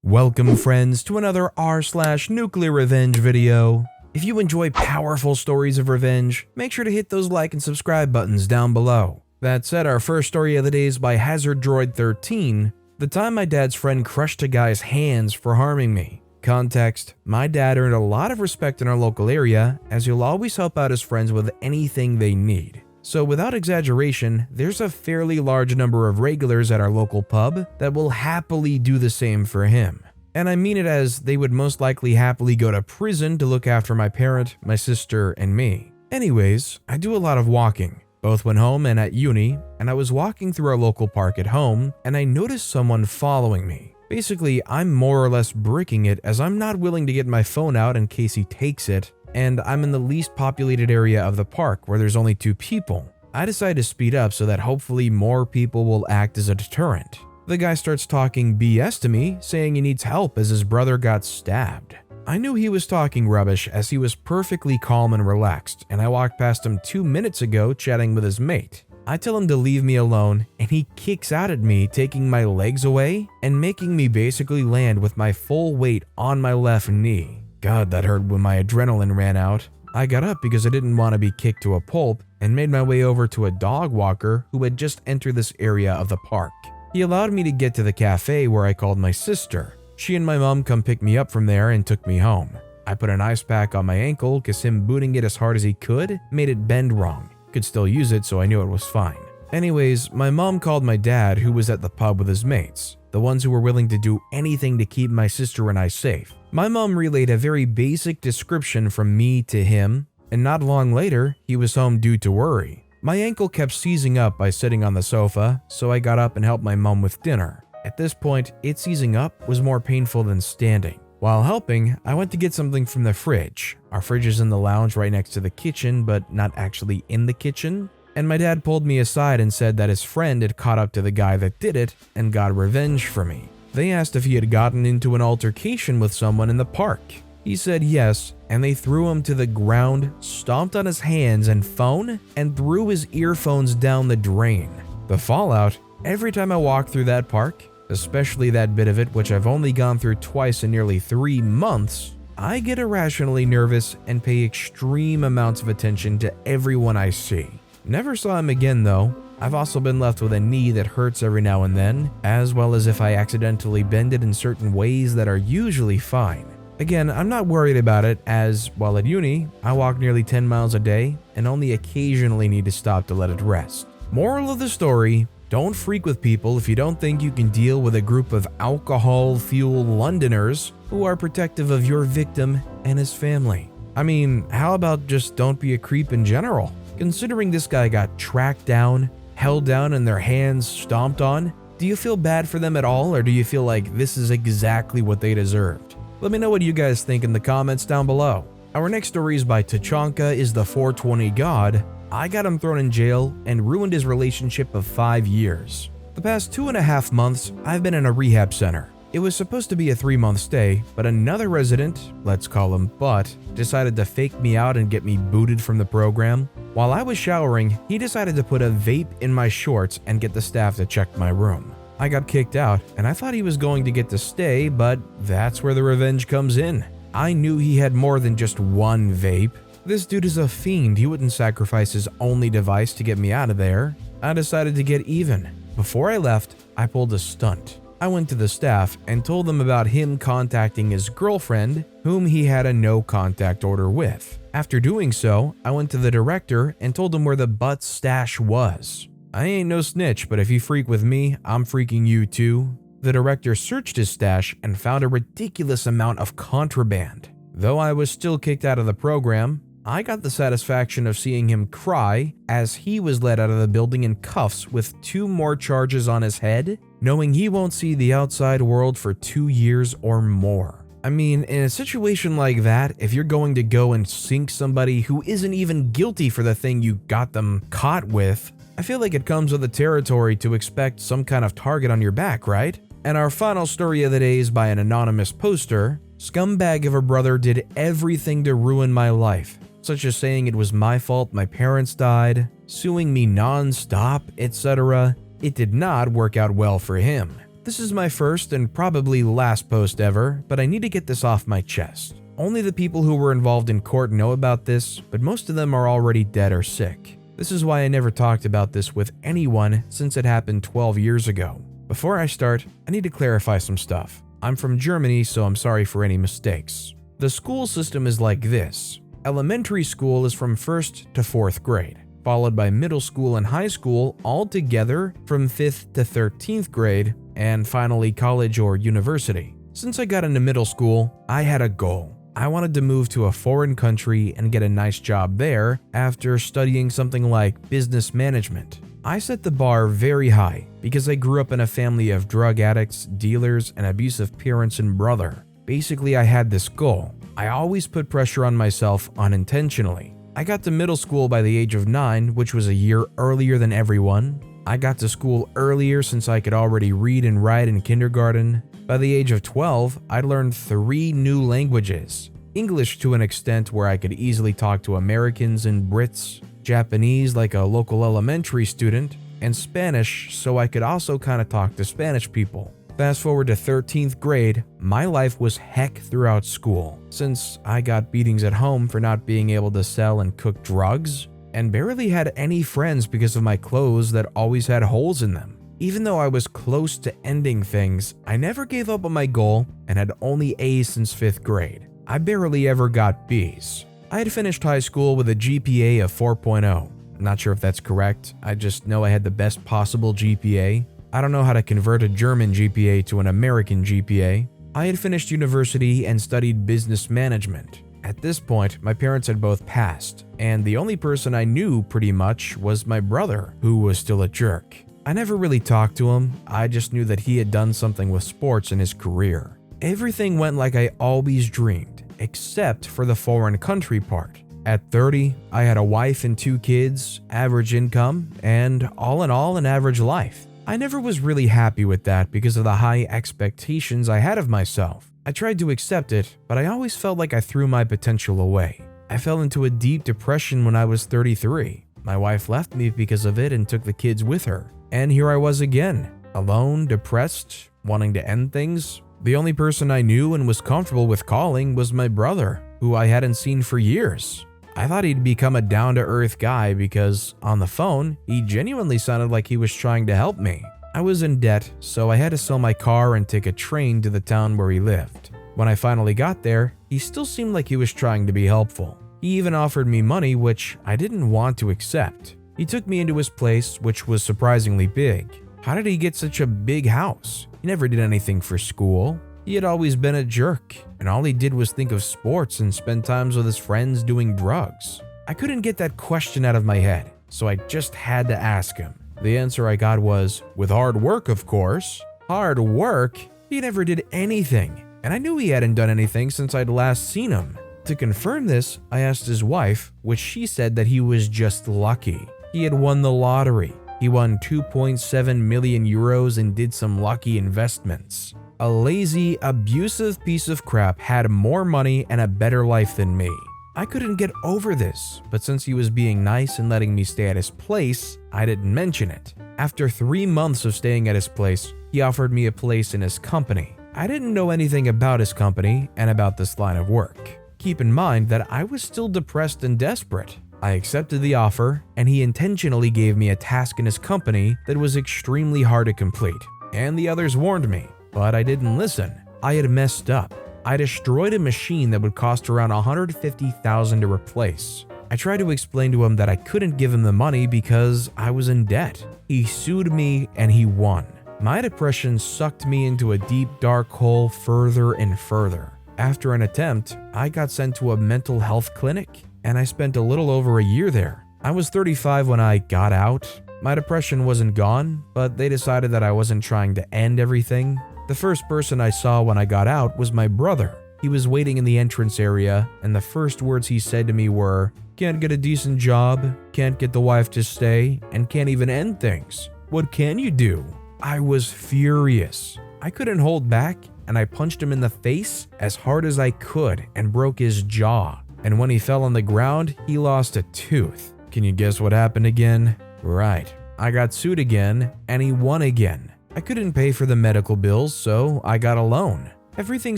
Welcome friends to another r/NuclearRevenge video. If you enjoy powerful stories of revenge, make sure to hit those like and subscribe buttons down below. That said, our first story of the day is by Hazard Droid 13, the time my dad's friend crushed a guy's hands for harming me. Context: my dad earned a lot of respect in our local area, as he'll always help out his friends with anything they need. So without exaggeration, there's a fairly large number of regulars at our local pub that will happily do the same for him. And I mean it as they would most likely happily go to prison to look after my parent, my sister, and me. Anyways, I do a lot of walking, both when home and at uni, and I was walking through our local park at home, and I noticed someone following me. Basically, I'm more or less bricking it as I'm not willing to get my phone out in case he takes it, and I'm in the least populated area of the park where there's only 2 people. I decide to speed up so that hopefully more people will act as a deterrent. The guy starts talking BS to me, saying he needs help as his brother got stabbed. I knew he was talking rubbish as he was perfectly calm and relaxed, and I walked past him 2 minutes ago chatting with his mate. I tell him to leave me alone, and he kicks out at me, taking my legs away and making me basically land with my full weight on my left knee. God, that hurt when my adrenaline ran out. I got up because I didn't want to be kicked to a pulp and made my way over to a dog walker who had just entered this area of the park. He allowed me to get to the cafe where I called my sister. She and my mom come pick me up from there and took me home. I put an ice pack on my ankle because him booting it as hard as he could made it bend wrong. Could still use it, so I knew it was fine. Anyways, my mom called my dad, who was at the pub with his mates, the ones who were willing to do anything to keep my sister and I safe. My mom relayed a very basic description from me to him, and not long later, he was home due to worry. My ankle kept seizing up by sitting on the sofa, so I got up and helped my mom with dinner. At this point, it seizing up was more painful than standing. While helping, I went to get something from the fridge. Our fridge is in the lounge right next to the kitchen, but not actually in the kitchen. And my dad pulled me aside and said that his friend had caught up to the guy that did it and got revenge for me. They asked if he had gotten into an altercation with someone in the park. He said yes, and they threw him to the ground, stomped on his hands and phone, and threw his earphones down the drain. The fallout: every time I walk through that park, especially that bit of it which I've only gone through twice in nearly 3 months, I get irrationally nervous and pay extreme amounts of attention to everyone I see. Never saw him again though. I've also been left with a knee that hurts every now and then, as well as if I accidentally bend it in certain ways that are usually fine. Again, I'm not worried about it as, while at uni, I walk nearly 10 miles a day and only occasionally need to stop to let it rest. Moral of the story: don't freak with people if you don't think you can deal with a group of alcohol-fueled Londoners who are protective of your victim and his family. I mean, how about just don't be a creep in general? Considering this guy got tracked down, held down, and their hands stomped on, do you feel bad for them at all, or do you feel like this is exactly what they deserved? Let me know what you guys think in the comments down below. Our next story is by Tachanka is the 420 God. I got him thrown in jail and ruined his relationship of 5 years. The past 2.5 months, I've been in a rehab center. It was supposed to be a 3-month stay, but another resident, let's call him Butt, decided to fake me out and get me booted from the program. While I was showering, he decided to put a vape in my shorts and get the staff to check my room. I got kicked out, and I thought he was going to get to stay, but that's where the revenge comes in. I knew he had more than just one vape. This dude is a fiend. He wouldn't sacrifice his only device to get me out of there. I decided to get even. Before I left, I pulled a stunt. I went to the staff and told them about him contacting his girlfriend, whom he had a no contact order with. After doing so, I went to the director and told him where the Butt's stash was. I ain't no snitch, but if you freak with me, I'm freaking you too. The director searched his stash and found a ridiculous amount of contraband. Though I was still kicked out of the program, I got the satisfaction of seeing him cry as he was led out of the building in cuffs with 2 more charges on his head, knowing he won't see the outside world for 2 years or more. I mean, in a situation like that, if you're going to go and sink somebody who isn't even guilty for the thing you got them caught with, I feel like it comes with the territory to expect some kind of target on your back, right? And our final story of the day is by an anonymous poster. Scumbag of a brother did everything to ruin my life, such as saying it was my fault my parents died, suing me non-stop, etc. It did not work out well for him. This is my first and probably last post ever, but I need to get this off my chest. Only the people who were involved in court know about this, but most of them are already dead or sick. This is why I never talked about this with anyone since it happened 12 years ago. Before I start, I need to clarify some stuff. I'm from Germany, so I'm sorry for any mistakes. The school system is like this. Elementary school is from 1st to 4th grade, followed by middle school and high school all together from 5th to 13th grade, and finally college or university. Since I got into middle school, I had a goal. I wanted to move to a foreign country and get a nice job there after studying something like business management. I set the bar very high because I grew up in a family of drug addicts, dealers, and abusive parents and brother. Basically, I had this goal. I always put pressure on myself unintentionally. I got to middle school by the age of 9, which was a year earlier than everyone. I got to school earlier since I could already read and write in kindergarten. By the age of 12, I'd learned 3 new languages. English to an extent where I could easily talk to Americans and Brits, Japanese like a local elementary student, and Spanish so I could also kind of talk to Spanish people. Fast forward to 13th grade, my life was heck throughout school, since I got beatings at home for not being able to sell and cook drugs, and barely had any friends because of my clothes that always had holes in them. Even though I was close to ending things, I never gave up on my goal and had only A's since 5th grade. I barely ever got B's. I had finished high school with a GPA of 4.0. I'm not sure if that's correct, I just know I had the best possible GPA. I don't know how to convert a German GPA to an American GPA. I had finished university and studied business management. At this point, my parents had both passed, and the only person I knew pretty much was my brother, who was still a jerk. I never really talked to him, I just knew that he had done something with sports in his career. Everything went like I always dreamed, except for the foreign country part. At 30, I had a wife and 2 kids, average income, and all in all, an average life. I never was really happy with that because of the high expectations I had of myself. I tried to accept it, but I always felt like I threw my potential away. I fell into a deep depression when I was 33. My wife left me because of it and took the kids with her. And here I was again, alone, depressed, wanting to end things. The only person I knew and was comfortable with calling was my brother, who I hadn't seen for years. I thought he'd become a down-to-earth guy because, on the phone, he genuinely sounded like he was trying to help me. I was in debt, so I had to sell my car and take a train to the town where he lived. When I finally got there, he still seemed like he was trying to be helpful. He even offered me money, which I didn't want to accept. He took me into his place, which was surprisingly big. How did he get such a big house? He never did anything for school. He had always been a jerk, and all he did was think of sports and spend times with his friends doing drugs. I couldn't get that question out of my head, so I just had to ask him. The answer I got was, with hard work, of course. Hard work? He never did anything, and I knew he hadn't done anything since I'd last seen him. To confirm this, I asked his wife, which she said that he was just lucky. He had won the lottery. He won 2.7 million euros and did some lucky investments. A lazy, abusive piece of crap had more money and a better life than me. I couldn't get over this, but since he was being nice and letting me stay at his place, I didn't mention it. After 3 months of staying at his place, he offered me a place in his company. I didn't know anything about his company and about this line of work. Keep in mind that I was still depressed and desperate. I accepted the offer, and he intentionally gave me a task in his company that was extremely hard to complete, and the others warned me. But I didn't listen. I had messed up. I destroyed a machine that would cost around $150,000 to replace. I tried to explain to him that I couldn't give him the money because I was in debt. He sued me and he won. My depression sucked me into a deep dark hole further and further. After an attempt, I got sent to a mental health clinic and I spent a little over a year there. I was 35 when I got out. My depression wasn't gone, but they decided that I wasn't trying to end everything. The first person I saw when I got out was my brother. He was waiting in the entrance area, and the first words he said to me were, "Can't get a decent job, can't get the wife to stay, and can't even end things. What can you do?" I was furious. I couldn't hold back, and I punched him in the face as hard as I could and broke his jaw. And when he fell on the ground, he lost a tooth. Can you guess what happened again? Right, I got sued again, and he won again. I couldn't pay for the medical bills, so I got a loan. Everything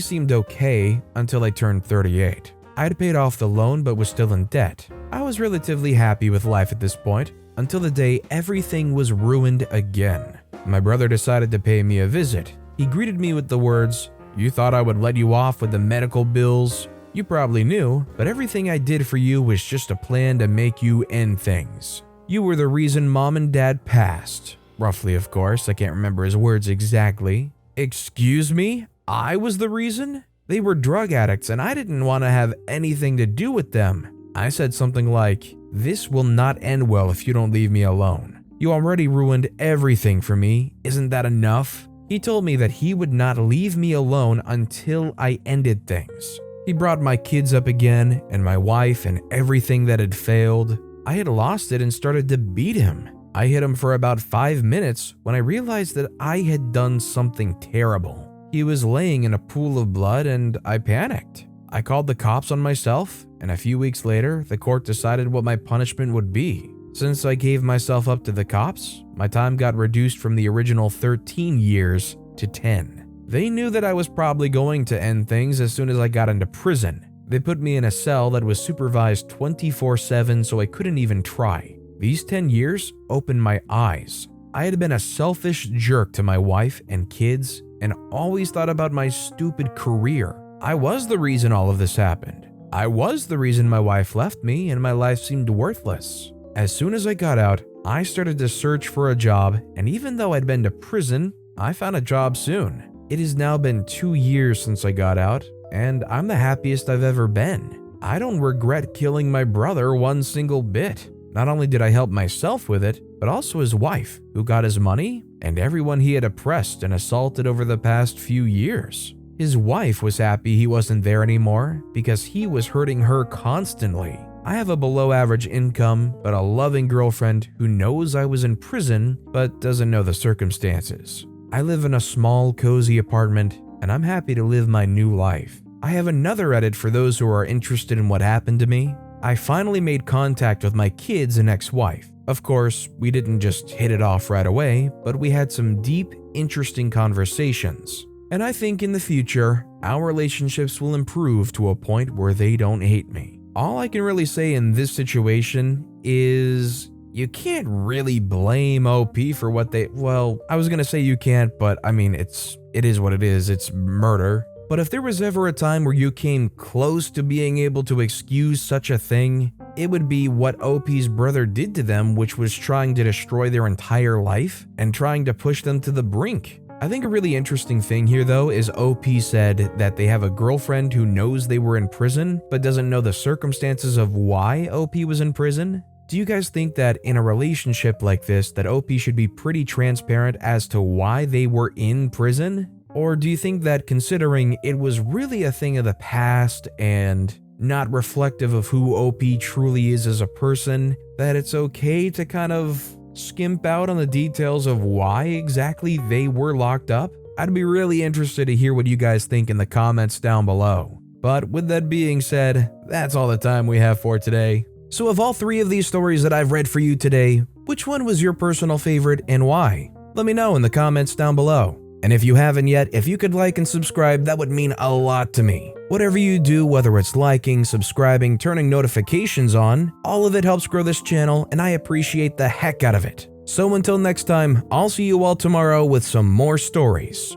seemed okay until I turned 38. I'd paid off the loan but was still in debt. I was relatively happy with life at this point, until the day everything was ruined again. My brother decided to pay me a visit. He greeted me with the words, "You thought I would let you off with the medical bills? You probably knew, but everything I did for you was just a plan to make you end things. You were the reason mom and dad passed." Roughly, of course, I can't remember his words exactly. Excuse me? I was the reason? They were drug addicts and I didn't want to have anything to do with them. I said something like, "This will not end well if you don't leave me alone. You already ruined everything for me. Isn't that enough?" He told me that he would not leave me alone until I ended things. He brought my kids up again and my wife and everything that had failed. I had lost it and started to beat him. I hit him for about 5 minutes when I realized that I had done something terrible. He was laying in a pool of blood and I panicked. I called the cops on myself, and a few weeks later, the court decided what my punishment would be. Since I gave myself up to the cops, my time got reduced from the original 13 years to 10. They knew that I was probably going to end things as soon as I got into prison. They put me in a cell that was supervised 24/7 so I couldn't even try. These 10 years opened my eyes. I had been a selfish jerk to my wife and kids and always thought about my stupid career. I was the reason all of this happened. I was the reason my wife left me and my life seemed worthless. As soon as I got out, I started to search for a job, and even though I'd been to prison, I found a job soon. It has now been 2 years since I got out, and I'm the happiest I've ever been. I don't regret killing my brother one single bit. Not only did I help myself with it, but also his wife, who got his money, and everyone he had oppressed and assaulted over the past few years. His wife was happy he wasn't there anymore because he was hurting her constantly. I have a below average income, but a loving girlfriend who knows I was in prison but doesn't know the circumstances. I live in a small, cozy apartment, and I'm happy to live my new life. I have another edit for those who are interested in what happened to me. I finally made contact with my kids and ex-wife. Of course, we didn't just hit it off right away, but we had some deep, interesting conversations. And I think in the future, our relationships will improve to a point where they don't hate me. All I can really say in this situation is you can't really blame OP for what I was gonna say you can't, but I mean, it is what it is. It's murder. But if there was ever a time where you came close to being able to excuse such a thing, it would be what OP's brother did to them, which was trying to destroy their entire life and trying to push them to the brink. I think a really interesting thing here though is OP said that they have a girlfriend who knows they were in prison but doesn't know the circumstances of why OP was in prison. Do you guys think that in a relationship like this that OP should be pretty transparent as to why they were in prison? Or do you think that considering it was really a thing of the past and not reflective of who OP truly is as a person, that it's okay to kind of skimp out on the details of why exactly they were locked up? I'd be really interested to hear what you guys think in the comments down below. But with that being said, that's all the time we have for today. So of all 3 of these stories that I've read for you today, which one was your personal favorite and why? Let me know in the comments down below. And if you haven't yet, if you could like and subscribe, that would mean a lot to me. Whatever you do, whether it's liking, subscribing, turning notifications on, all of it helps grow this channel and I appreciate the heck out of it. So until next time, I'll see you all tomorrow with some more stories.